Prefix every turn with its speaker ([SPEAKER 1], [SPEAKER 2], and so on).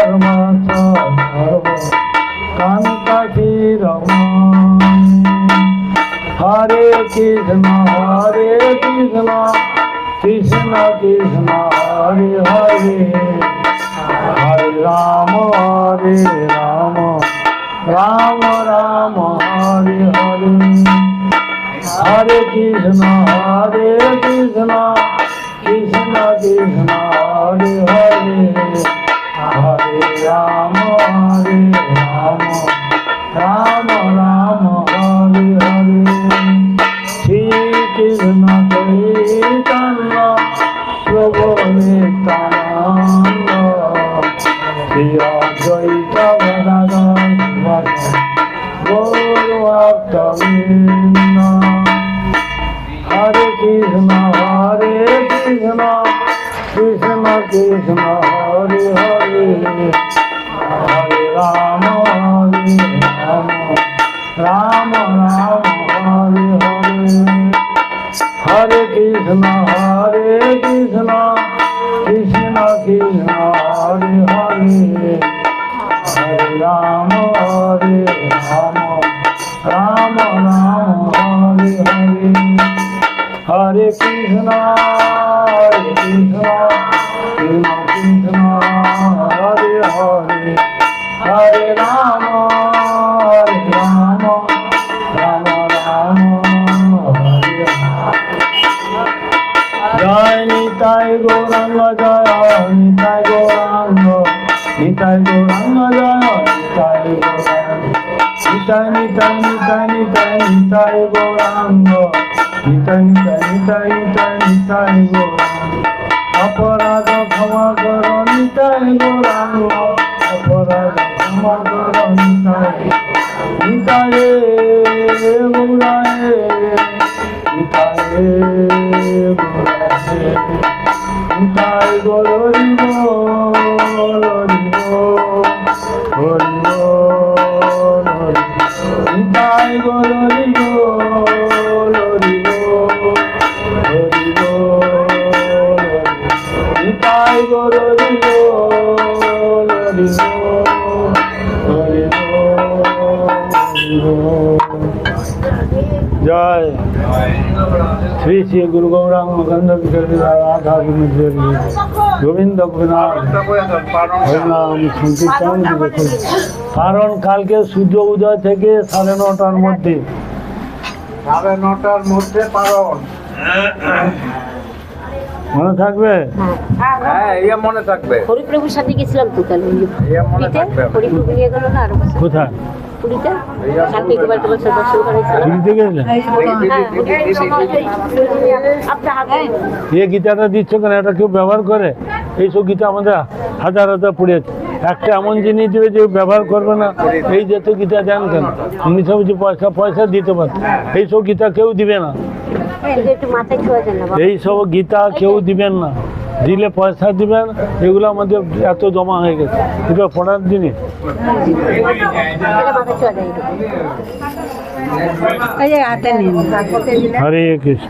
[SPEAKER 1] ধর্ম কান্তাকি রমণ হরে কৃষ্ণ কৃষ্ণ কৃষ্ণ হরে হরে হরে রাম রাম রাম হরে হরে হরে কৃষ্ণ কৃষ্ণ কৃষ্ণ হরে হরে হরে রাম রাম রাম হরে হরে শ্রী কৃষ্ণ চৈতন্য প্রভু নিত্যানন্দ শ্রী অদ্বৈত গদাধর গৌর ভক্তবৃন্দ হরে কৃষ্ণ কৃষ্ণ কৃষ্ণ হরে হরে হরে রাম রাম রাম হরে হরে হরে কৃষ্ণ কৃষ্ণ কৃষ্ণ হরে হরে হরে রাম রাম রাম হরে হরে হরে কৃষ্ণ কৃষ্ণ কৃষ্ণ হরে হরে হরে রাম রাম রাম হরে জয় নিতাই গৌরাঙ্গ জয় নিতাই গৌরাঙ্গ নিতাই গৌরাঙ্গ জয় নিতাই নিতাই নিতাই নিতাই নিতাই গৌরাঙ্গ নিতাই নিতাই নিতাই নিতাই গৌরাঙ্গ অপরাধ ক্ষমা কর নিতাই গৌরাঙ্গ অপরাধ ক্ষমা কর নিতাই নিতাই গৌরাঙ্গে নিতাই গৌরাঙ্গে নিতাই গৌরি হরি নিতাই গৌরি নিতাই গৌরি জয় শ্রী শ্রী গুরু গৌরাঙ্গ গন্ধ রাধা গোবিন্দ হরিনাম সংকীর্তন। কারণ কালকে সূর্য উদয় থেকে 9:30টার মধ্যে 9:30টার মধ্যে পালন মনে থাকবে।
[SPEAKER 2] হ্যাঁ ইয়ে মনে থাকবে। হরিপ্রভুর সাথে গেছিলাম তো কাল মনে থাকবে। হরিপ্রভু নিয়ে গেল না আরো
[SPEAKER 1] কোথায়
[SPEAKER 2] পুরীতে শান্তি গোপাল তোমার সাথে দর্শন করেছিলাম।
[SPEAKER 1] পুরীতে গেলে এই গীতাটা দিচ্ছ কেন? এটা কেউ ব্যবহার করে? এইসব গীতা আমাদের হাজার হাজার পড়ে আছে। একটা এমন জিনিস দেবে যে ব্যবহার করবে না, এই যেত গীতা দেন কেন? উনি সব যে পয়সা দিতে পারে, এইসব গীতা কেউ দিবে না। এইসব গীতা কেউ দিবেন না, দিলে পয়সা দিবেন। এগুলো আমাদের এত জমা হয়ে গেছে, এগুলো পড়ার জিনিস। হরে কৃষ্ণ।